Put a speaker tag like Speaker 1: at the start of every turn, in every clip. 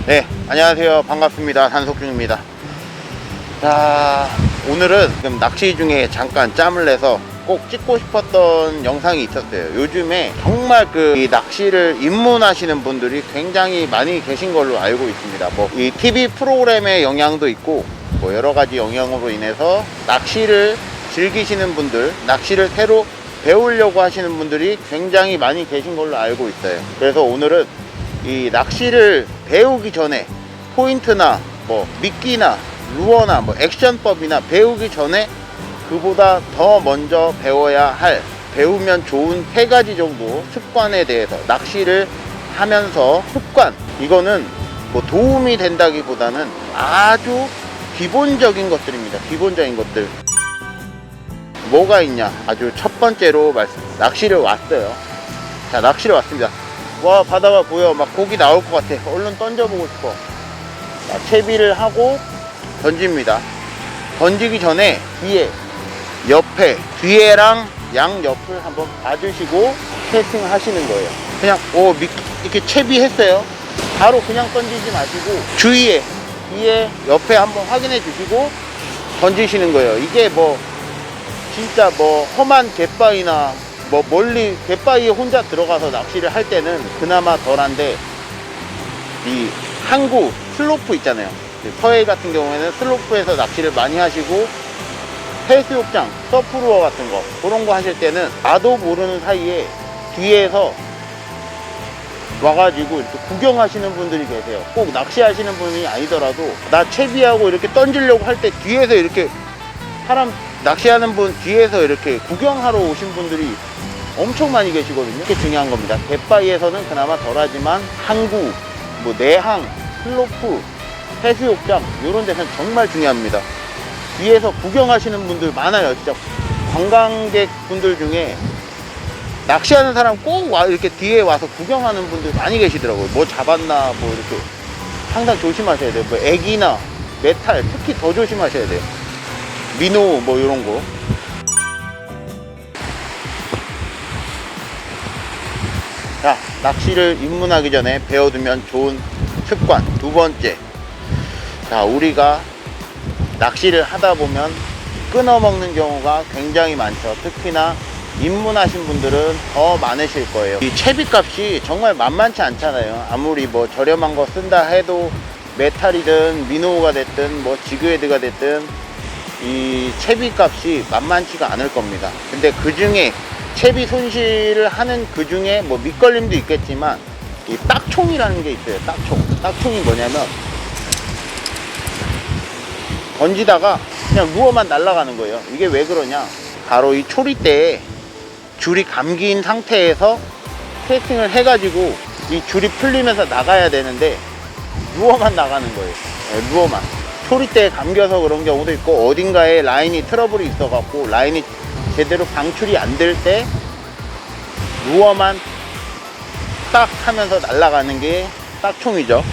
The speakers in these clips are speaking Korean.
Speaker 1: 네, 안녕하세요. 반갑습니다. 단속중입니다. 자, 오늘은 지금 낚시 중에 잠깐 짬을 내서 꼭 찍고 싶었던 영상이 있었어요. 요즘에 정말 이 낚시를 입문하시는 분들이 굉장히 많이 계신 걸로 알고 있습니다. 뭐 이 TV 프로그램의 영향도 있고 뭐 여러 가지 영향으로 인해서 낚시를 즐기시는 분들, 낚시를 새로 배우려고 하시는 분들이 굉장히 많이 계신 걸로 알고 있어요. 그래서 오늘은 이 낚시를 배우기 전에 포인트나 뭐 미끼나 루어나 뭐 액션법이나 배우기 전에 그보다 더 먼저 배워야 할, 배우면 좋은 3가지 정도 습관에 대해서, 낚시를 하면서 습관, 이거는 뭐 도움이 된다기보다는 아주 기본적인 것들입니다. 기본적인 것들. 뭐가 있냐? 아주 첫 번째로 낚시를 왔어요. 자, 낚시를 왔습니다. 와, 바다가 보여. 막 고기 나올 것 같아. 얼른 던져보고 싶어. 자, 채비를 하고 던집니다. 던지기 전에 옆에, 뒤에랑 양옆을 한번 봐주시고 캐스팅 하시는 거예요. 그냥 이렇게 채비했어요. 바로 그냥 던지지 마시고 뒤에 옆에 한번 확인해 주시고 던지시는 거예요. 이게 뭐 진짜 뭐 험한 갯바위나 뭐 멀리 갯바위에 혼자 들어가서 낚시를 할 때는 그나마 덜한데, 이 항구 슬로프 있잖아요. 서해 같은 경우에는 슬로프에서 낚시를 많이 하시고 해수욕장, 서프루어 같은 거, 그런 거 하실 때는 나도 모르는 사이에 뒤에서 와가지고 이렇게 구경하시는 분들이 계세요. 꼭 낚시하시는 분이 아니더라도 나 채비하고 이렇게 던지려고 할 때 뒤에서 이렇게 사람 낚시하는 분 뒤에서 이렇게 구경하러 오신 분들이 엄청 많이 계시거든요. 이게 중요한 겁니다. 갯바위에서는 그나마 덜하지만 항구, 뭐 내항, 슬로프, 해수욕장 이런 데서는 정말 중요합니다. 뒤에서 구경하시는 분들 많아요. 진짜 관광객 분들 중에 낚시하는 사람 꼭 이렇게 뒤에 와서 구경하는 분들 많이 계시더라고요. 뭐 잡았나 뭐 이렇게 항상 조심하셔야 돼요. 뭐 애기나 메탈 특히 더 조심하셔야 돼요. 민호 뭐 이런 거. 자, 낚시를 입문하기 전에 배워두면 좋은 습관 두 번째. 자, 우리가 낚시를 하다 보면 끊어먹는 경우가 굉장히 많죠. 특히나 입문하신 분들은 더 많으실 거예요. 이 채비값이 정말 만만치 않잖아요. 아무리 뭐 저렴한 거 쓴다 해도 메탈이든 미노우가 됐든 뭐 지그헤드가 됐든 이 채비값이 만만치가 않을 겁니다. 근데 그 중에 채비 손실을 하는 그 중에 뭐 밑걸림도 있겠지만 이 딱총이라는 게 있어요. 딱총이 뭐냐면 던지다가 그냥 루어만 날아가는 거예요. 이게 왜 그러냐? 바로 이 초리대에 줄이 감긴 상태에서 캐스팅을 해가지고 이 줄이 풀리면서 나가야 되는데 루어만 나가는 거예요. 네, 루어만. 초리대에 감겨서 그런 경우도 있고, 어딘가에 라인이 트러블이 있어갖고 라인이 제대로 방출이 안 될 때 루어만 딱 하면서 날아가는 게 딱총이죠.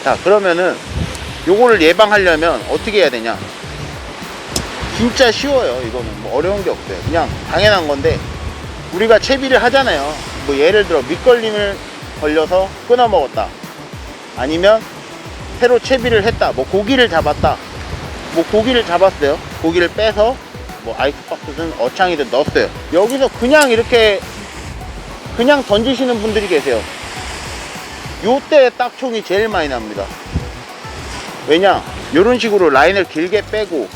Speaker 1: 자, 그러면은 요거를 예방하려면 어떻게 해야 되냐? 진짜 쉬워요. 이거는 뭐 어려운 게 없어요. 그냥 당연한 건데, 우리가 채비를 하잖아요. 뭐 예를 들어 밑걸림을 걸려서 끊어 먹었다, 아니면 새로 채비를 했다, 뭐 고기를 잡았다, 뭐 고기를 잡았어요. 고기를 빼서 뭐 아이스박스든 어창이든 넣었어요. 여기서 그냥 이렇게 그냥 던지시는 분들이 계세요. 요때 딱총이 제일 많이 납니다. 왜냐? 요런 식으로 라인을 길게 빼고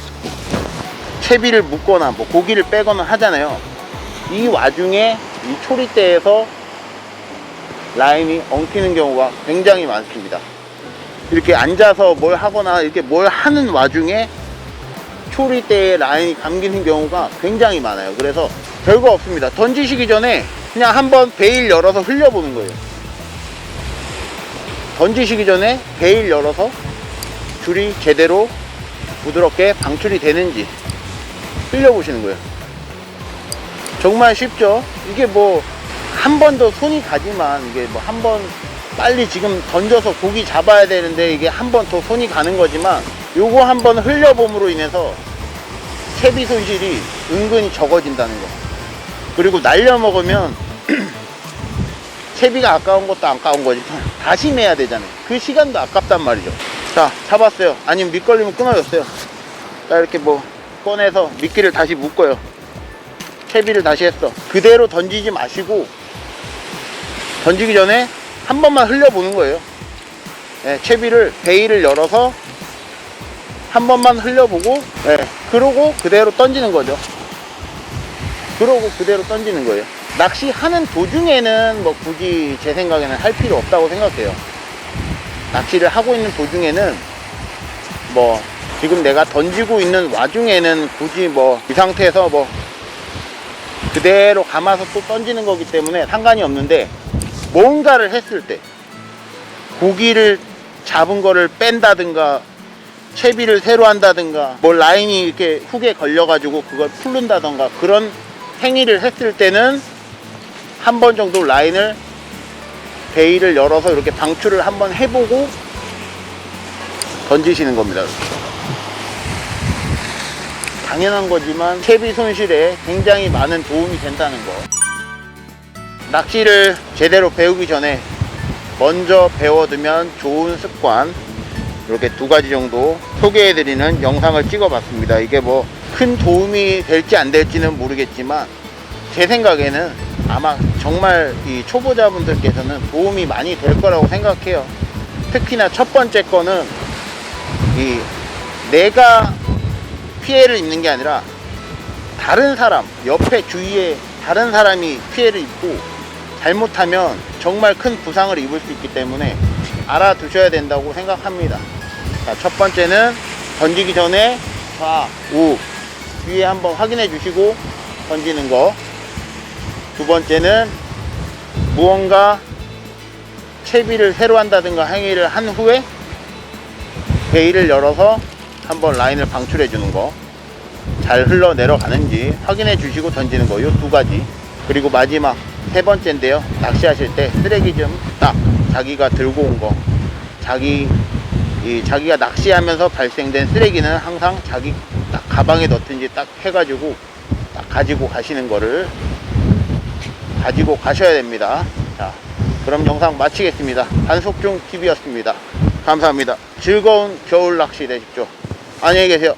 Speaker 1: 채비를 묶거나 뭐 고기를 빼거나 하잖아요. 이 와중에 이 초리대에서 라인이 엉키는 경우가 굉장히 많습니다. 이렇게 앉아서 뭘 하거나 이렇게 뭘 하는 와중에 초리대에 라인이 감기는 경우가 굉장히 많아요. 그래서 별거 없습니다. 던지시기 전에 그냥 한번 베일 열어서 흘려보는 거예요. 던지시기 전에 베일 열어서 줄이 제대로 부드럽게 방출이 되는지 흘려보시는 거예요. 정말 쉽죠? 이게 뭐 한 번 더 손이 가지만, 이게 뭐 한 번 빨리 지금 던져서 고기 잡아야 되는데 이게 한 번 더 손이 가는 거지만, 요거 한 번 흘려봄으로 인해서 채비 손실이 은근히 적어진다는 거. 그리고 날려 먹으면 채비가 아까운 것도 아까운 거지만 다시 매야 되잖아요. 그 시간도 아깝단 말이죠. 자, 잡았어요. 아니면 밑걸리면 끊어졌어요. 자, 이렇게 뭐 꺼내서 미끼를 다시 묶어요. 채비를 다시 했어. 그대로 던지지 마시고 던지기 전에 한 번만 흘려보는 거예요. 네, 채비를 베일을 열어서 한 번만 흘려보고, 네, 그러고 그대로 던지는 거죠. 그러고 그대로 던지는 거예요. 낚시하는 도중에는 뭐 굳이 제 생각에는 할 필요 없다고 생각해요. 낚시를 하고 있는 도중에는 뭐 지금 내가 던지고 있는 와중에는 굳이 뭐 이 상태에서 뭐 그대로 감아서 또 던지는 거기 때문에 상관이 없는데, 뭔가를 했을 때 고기를 잡은 거를 뺀다든가 채비를 새로 한다든가 뭐 라인이 이렇게 훅에 걸려 가지고 그걸 풀른다든가 그런 행위를 했을 때는 한 번 정도 라인을 베일을 열어서 이렇게 방출을 한번 해보고 던지시는 겁니다. 당연한 거지만 채비 손실에 굉장히 많은 도움이 된다는 거. 낚시를 제대로 배우기 전에 먼저 배워두면 좋은 습관, 이렇게 두 가지 정도 소개해드리는 영상을 찍어봤습니다. 이게 뭐 큰 도움이 될지 안 될지는 모르겠지만 제 생각에는 아마 정말 이 초보자분들께서는 도움이 많이 될 거라고 생각해요. 특히나 첫 번째 거는 이 내가 피해를 입는 게 아니라 다른 사람, 옆에 주위에 다른 사람이 피해를 입고 잘못하면 정말 큰 부상을 입을 수 있기 때문에 알아두셔야 된다고 생각합니다. 자, 첫 번째는 던지기 전에 좌우 위에 한번 확인해 주시고 던지는 거. 두 번째는 무언가 채비를 새로 한다든가 행위를 한 후에 베일을 열어서 한번 라인을 방출해 주는 거, 잘 흘러 내려가는지 확인해 주시고 던지는 거, 요 두 가지. 그리고 마지막 세 번째인데요, 낚시하실 때 쓰레기 좀 딱 자기가 들고 온 거, 자기가 낚시하면서 발생된 쓰레기는 항상 자기 딱 가방에 넣든지 딱 해가지고 딱 가지고 가시는 거를 가지고 가셔야 됩니다. 자, 그럼 영상 마치겠습니다. 한석중 TV였습니다. 감사합니다. 즐거운 겨울 낚시 되십시오. 안녕히 계세요.